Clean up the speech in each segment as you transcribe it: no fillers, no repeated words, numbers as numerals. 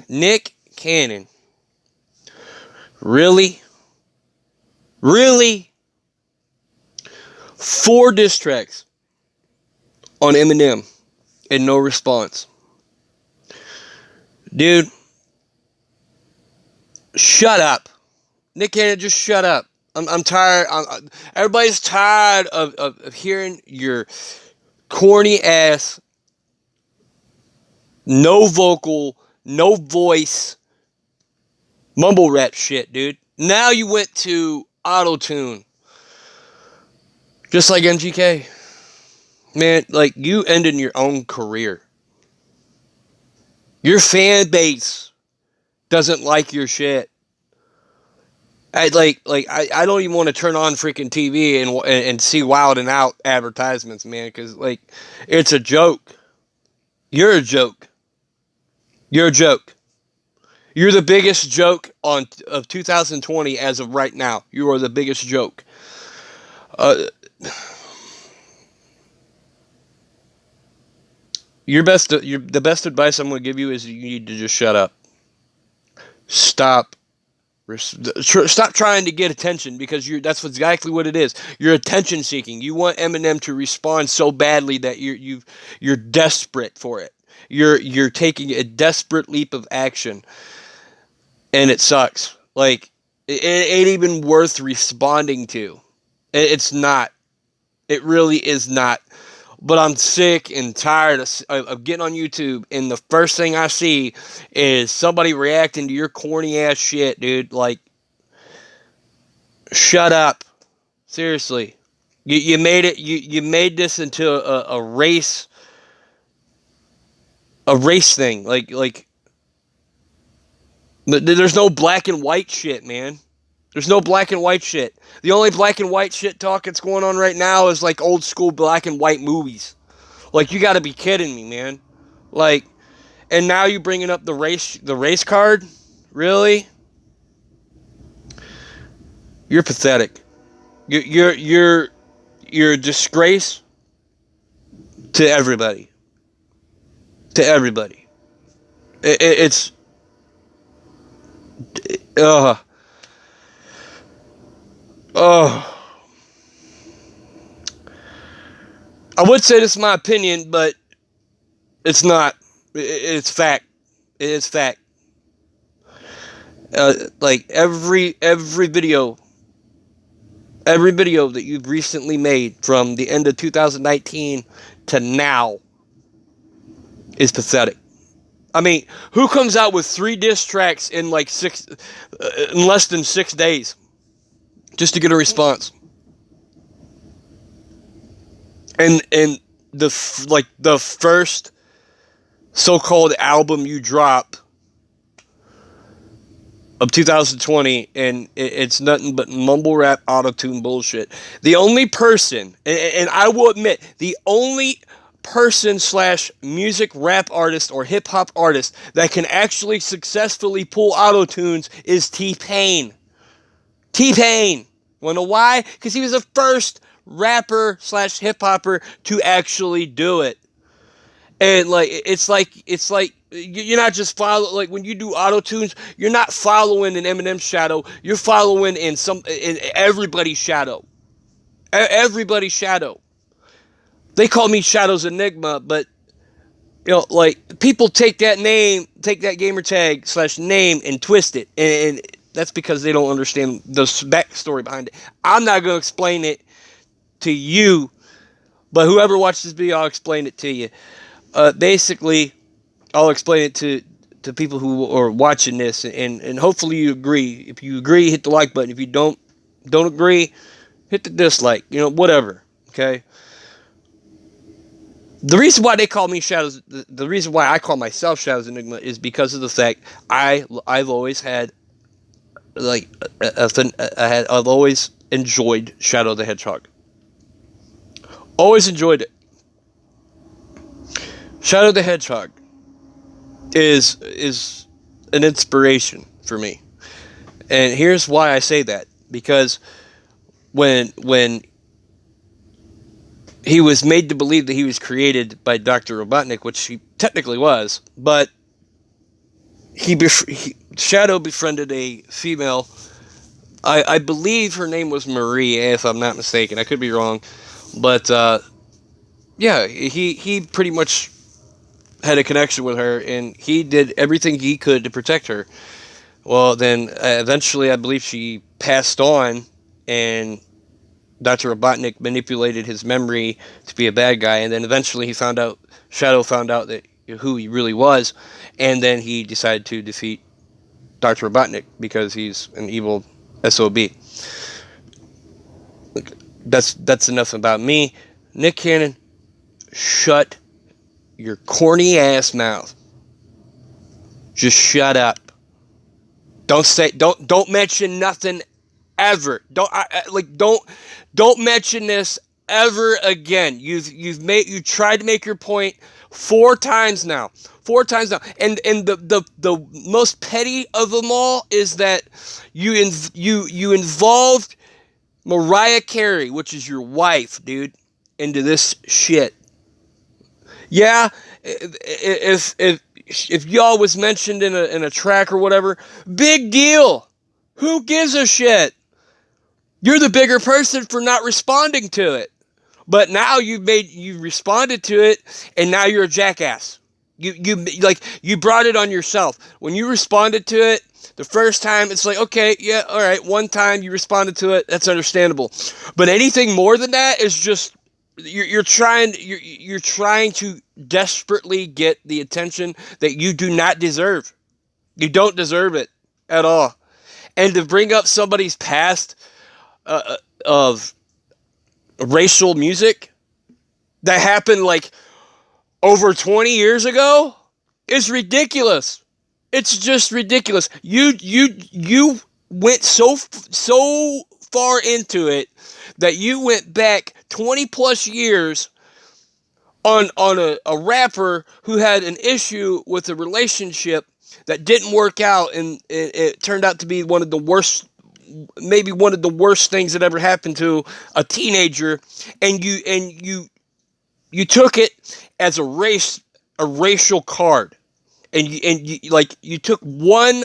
Nick Cannon. Really? Really? 4 diss tracks on Eminem and no response. Dude, shut up. Nick Cannon, just shut up. I'm tired. Everybody's tired of hearing your corny ass, no vocal, no voice, mumble rap shit, dude. Now you went to auto tune, just like MGK. Man, like, you ended your own career. Your fan base doesn't like your shit. I don't even want to turn on freaking TV and see Wild and Out advertisements, man, because, like, it's a joke. You're a joke. You're a joke. You're the biggest joke of 2020 as of right now. You are the biggest joke. The best advice I'm going to give you is you need to just shut up. Stop trying to get attention, because that's exactly what it is. You're attention seeking. You want Eminem to respond so badly that you're desperate for it. You're taking a desperate leap of action, and it sucks. Like, it ain't even worth responding to. It's not. It really is not. But I'm sick and tired of getting on YouTube, and the first thing I see is somebody reacting to your corny ass shit, dude. Like, shut up. Seriously. You made it. You made this into a race thing. Like there's no black and white shit, man. There's no black and white shit. The only black and white shit talk that's going on right now is like old school black and white movies. Like, you got to be kidding me, man. Like, and now you bringing up the race card? Really? You're pathetic. You're a disgrace to everybody. To everybody. It's uh I would say this is my opinion, but it's not. It's fact. It is fact. Like, every video that you've recently made from the end of 2019 to now is pathetic. I mean, who comes out with 3 diss tracks in like in less than 6 days just to get a response? And the first so-called album you drop of 2020, and it's nothing but mumble rap, auto-tune bullshit. The only person, and I will admit, the only person / music rap artist or hip-hop artist that can actually successfully pull auto-tunes is T-Pain. T-Pain. Wanna know why? Because he was the first rapper / hip-hopper to actually do it. And like, it's like you're not just following. Like, when you do auto tunes, you're not following in Eminem's shadow. You're following in everybody's shadow. Everybody's shadow. They call me Shadows Enigma, but like, people take that gamer tag / name and twist it, and that's because they don't understand the backstory behind it. I'm not gonna explain it to you, but whoever watches this video, I'll explain it to you. Basically, I'll explain it to people who are watching this, and hopefully you agree. If you agree, hit the like button. If you don't agree, hit the dislike. Whatever. Okay. The reason why they call me Shadows, the reason why I call myself Shadows Enigma, is because of the fact I've always had, like, I've always enjoyed Shadow the Hedgehog. Always enjoyed it. Shadow the Hedgehog is an inspiration for me. And here's why I say that. Because when he was made to believe that he was created by Dr. Robotnik, which he technically was, but Shadow befriended a female. I believe her name was Marie, if I'm not mistaken. I could be wrong, but yeah, he pretty much had a connection with her, and he did everything he could to protect her. Well, then eventually, I believe she passed on, and Dr. Robotnik manipulated his memory to be a bad guy, and then eventually Shadow found out that who he really was, and then he decided to defeat Dr. Robotnik because he's an evil SOB. That's enough about me. Nick Cannon, shut your corny ass mouth. Just shut up. Don't mention nothing ever. Don't mention this ever again. You tried to make your point 4 times now. 4 times now. And the most petty of them all is that you involved Mariah Carey, which is your wife, dude, into this shit. Yeah, if y'all was mentioned in a track or whatever, big deal. Who gives a shit? You're the bigger person for not responding to it. But now you responded to it, and now you're a jackass. You brought it on yourself. When you responded to it the first time, it's like, okay, yeah, all right, one time you responded to it, that's understandable. But anything more than that is just you're trying to desperately get the attention that you do not deserve. You don't deserve it at all. And to bring up somebody's past of racial music that happened like over 20 years ago is ridiculous. It's just ridiculous. You went so far into it that you went back 20 plus years on a rapper who had an issue with a relationship that didn't work out, and it turned out to be one of the worst, maybe one of the worst things that ever happened to a teenager, and you took it as a racial card, and you took one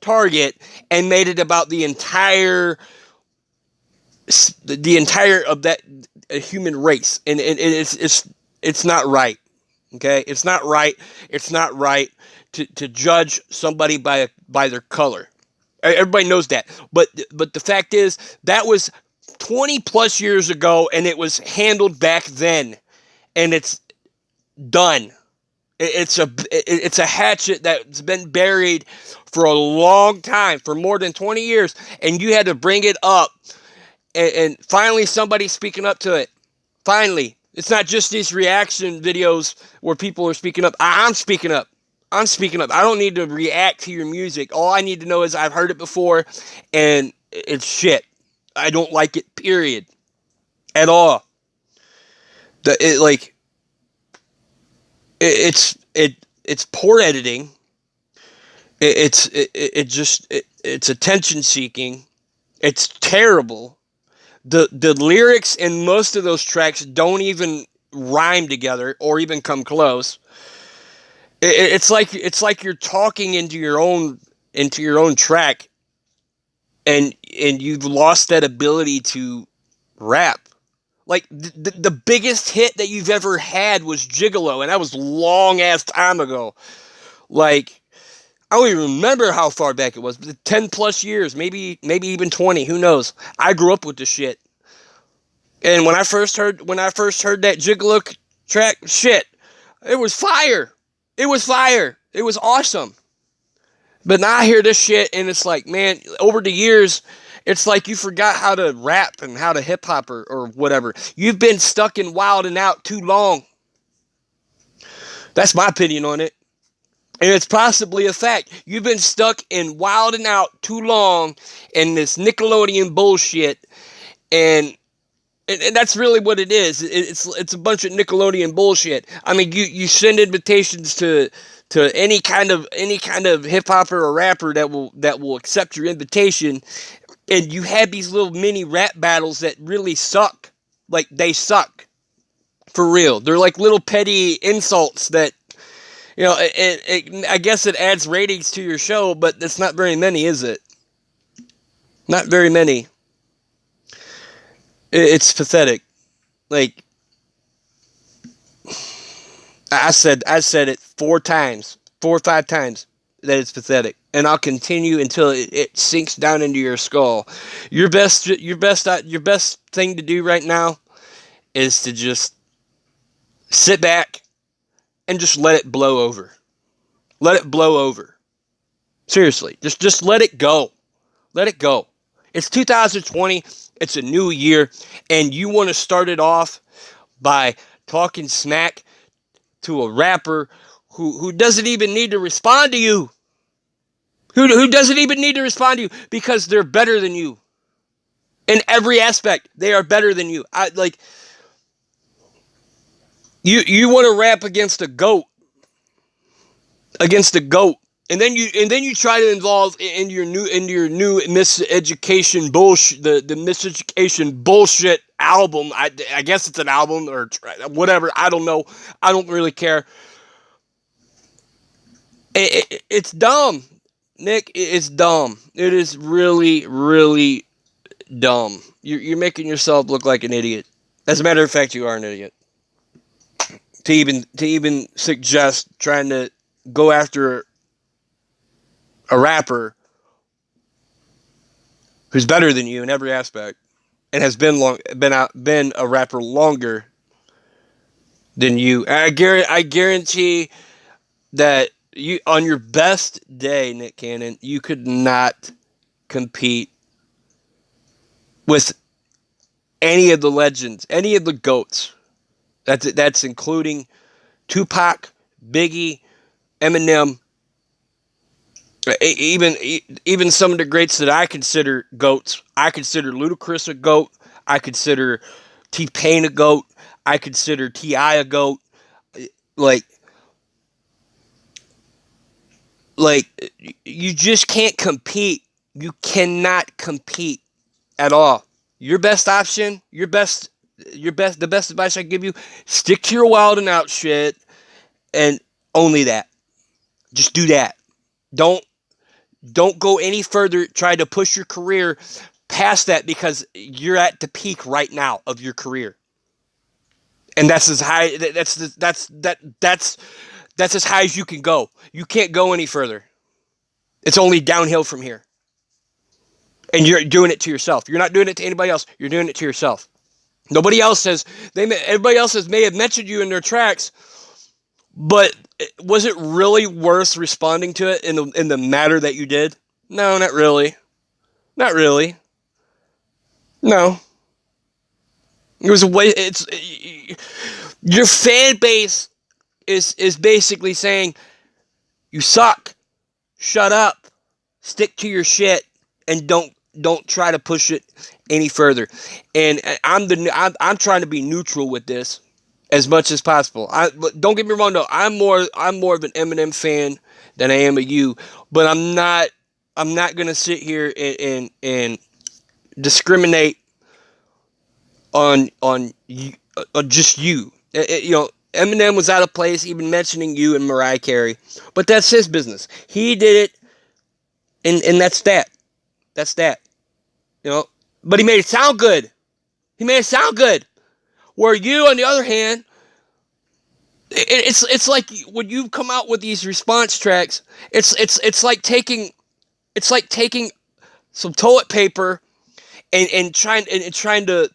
target and made it about the entire of that human race, and it's not right. Okay, it's not right. It's not right to judge somebody by their color. Everybody knows that. But the fact is that was 20 plus years ago, and it was handled back then, and it's done. It's a hatchet that's been buried for a long time, for more than 20 years, and you had to bring it up, and finally somebody's speaking up to it. Finally. It's not just these reaction videos where people are speaking up. I'm speaking up. I'm speaking up. I don't need to react to your music. All I need to know is I've heard it before, and it's shit. I don't like it, period. At all. It's poor editing. It's attention seeking. It's terrible. The lyrics in most of those tracks don't even rhyme together or even come close. It's like you're talking into your own track, and you've lost that ability to rap. Like the biggest hit that you've ever had was Gigolo, and that was long ass time ago. Like, I don't even remember how far back it was, but 10 plus years, maybe even 20, who knows. I grew up with this shit. And when I first heard that Gigolo track, shit, it was fire. It was fire. It was awesome. But now I hear this shit, and it's like, man, over the years, it's like you forgot how to rap and how to hip hop or whatever. You've been stuck in Wild 'N Out too long. That's my opinion on it. And it's possibly a fact. You've been stuck in Wild 'N Out too long in this Nickelodeon bullshit, and that's really what it is. It's a bunch of Nickelodeon bullshit. I mean, you send invitations to any kind of hip hopper or rapper that will accept your invitation, and you have these little mini rap battles that really suck. Like, they suck for real. They're like little petty insults that You know, I guess it adds ratings to your show, but it's not very many, is it? Not very many. It's pathetic. Like I said it 4 times, 4 or 5 times that it's pathetic, and I'll continue until it sinks down into your skull. Your best thing to do right now is to just sit back and just let it blow over. Let it blow over. Seriously, just let it go. Let it go. It's 2020. It's a new year, and you want to start it off by talking smack to a rapper who doesn't even need to respond to you. Who doesn't even need to respond to you because they're better than you in every aspect. They are better than you. I like you want to rap against a goat, and then you try to involve into your new miseducation bullshit, the miseducation bullshit album. I guess it's an album or whatever. I don't know. I don't really care. It's dumb, Nick. It's dumb. It is really, really dumb. You're making yourself look like an idiot. As a matter of fact, you are an idiot. To even suggest trying to go after a rapper who's better than you in every aspect and has been a rapper longer than you. I guarantee that you on your best day, Nick Cannon, you could not compete with any of the legends, any of the goats. That's including Tupac, Biggie, Eminem, even some of the greats that I consider goats. I consider Ludacris a goat. I consider T Pain a goat. I consider Ti a goat. Like like you just can't compete. You cannot compete at all. Your best option, the best advice I give you: stick to your wild and out shit, and only that. Just do that. Don't don't go any further. Try to push your career past that because you're at the peak right now of your career, and that's as high. That's as high as you can go. You can't go any further. It's only downhill from here, and you're doing it to yourself. You're not doing it to anybody else. You're doing it to yourself. Nobody else has. Everybody else may have mentioned you in their tracks, but was it really worth responding to it in the matter that you did? No, not really. Not really. No. It was a way. It's your fan base is basically saying you suck. Shut up. Stick to your shit and don't try to push it any further. And I'm trying to be neutral with this as much as possible. Don't get me wrong though. I'm more of an Eminem fan than I am of you, but I'm not gonna sit here and discriminate on you, just you. Eminem was out of place, even mentioning you and Mariah Carey, but that's his business. He did it, and that's that. That's that. You know, but he made it sound good. He made it sound good. Where you, on the other hand, it's like when you come out with these response tracks, it's like taking some toilet paper and trying to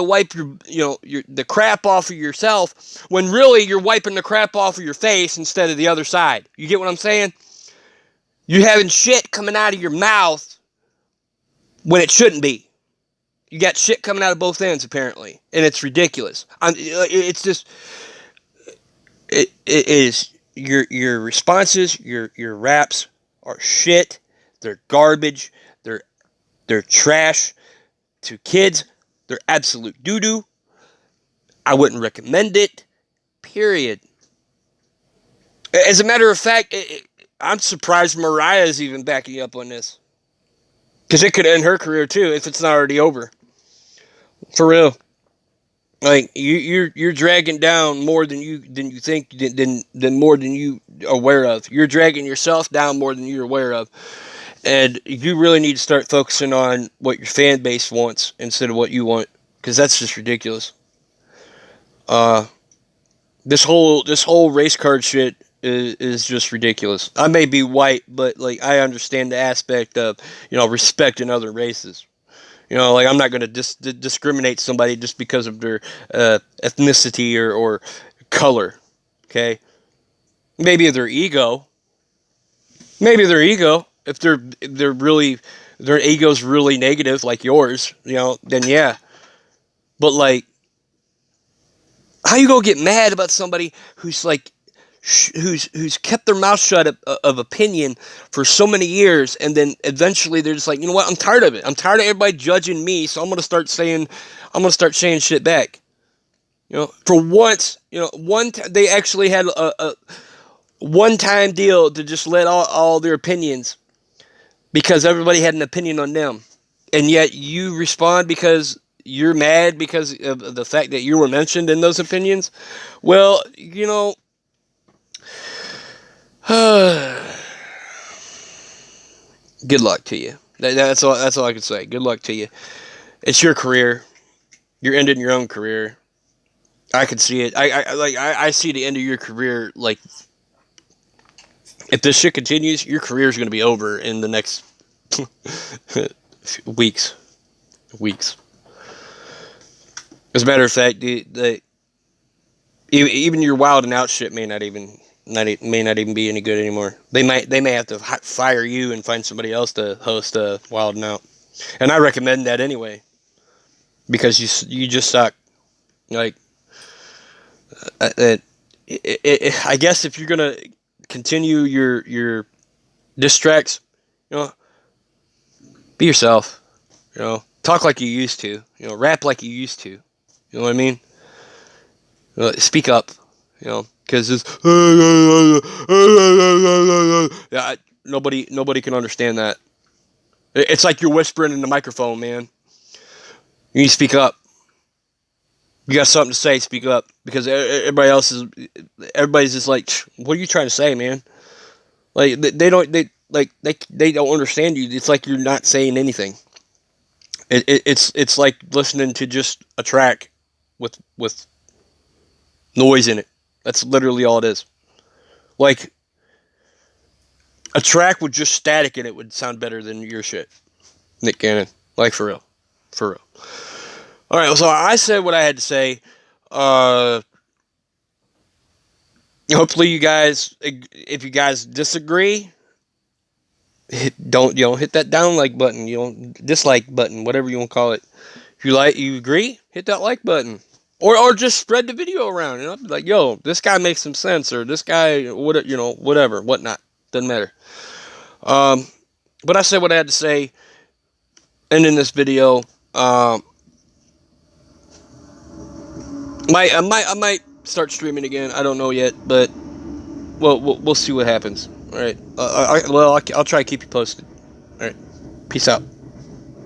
wipe your the crap off of yourself when really you're wiping the crap off of your face instead of the other side. You get what I'm saying? You having shit coming out of your mouth when it shouldn't be. You got shit coming out of both ends apparently, and it's ridiculous. It's just it is your responses, your raps are shit. They're garbage. They're trash to kids. They're absolute doo doo. I wouldn't recommend it. Period. As a matter of fact, I'm surprised Mariah is even backing you up on this. Because it could end her career too if it's not already over. For real. Like you're dragging down more than you think than more than you aware of. You're dragging yourself down more than you're aware of, and you really need to start focusing on what your fan base wants instead of what you want, because that's just ridiculous. Uh, this whole race card shit is just ridiculous. I may be white, but like I understand the aspect of respecting other races. Like I'm not going to discriminate somebody just because of their ethnicity or color. Okay, maybe their ego. Maybe their ego. If they're really their ego's really negative like yours, then yeah. But like, how you gonna get mad about somebody who's like who's kept their mouth shut of opinion for so many years, and then eventually they're just like, you know what, I'm tired of it. I'm tired of everybody judging me, so I'm gonna start saying shit back. For once, they actually had a one-time deal to just let all their opinions, because everybody had an opinion on them, and yet you respond because you're mad because of the fact that you were mentioned in those opinions. Well, good luck to you. That's all. That's all I can say. Good luck to you. It's your career. You're ending your own career. I can see it. I see the end of your career. Like, if this shit continues, your career is going to be over in the next weeks. As a matter of fact, even your Wild and Out shit may not even be any good anymore. They may have to fire you and find somebody else to host Wild and Out, and I recommend that anyway, because you just suck. Like, I guess if you're gonna continue your diss tracks, be yourself. Talk like you used to. Rap like you used to. You know what I mean? Speak up. Because it's yeah, nobody can understand that. It's like you're whispering in the microphone, man. You need to speak up. You got something to say, speak up, because everybody's just like, what are you trying to say, man? Like they don't understand you. It's like you're not saying anything. It's like listening to just a track with noise in it. That's literally all it is. Like, a track with just static in it would sound better than your shit, Nick Cannon. Like, for real. All right, so I said what I had to say. Hopefully you guys, if you guys disagree, don't hit that down like button, dislike button, whatever you want to call it. If you agree, hit that like button. Or just spread the video around, like, yo, this guy makes some sense, or this guy, whatever, whatnot. Doesn't matter. But I said what I had to say, ending this video. I might start streaming again. I don't know yet, but we'll see what happens. All right. I'll try to keep you posted. All right. Peace out.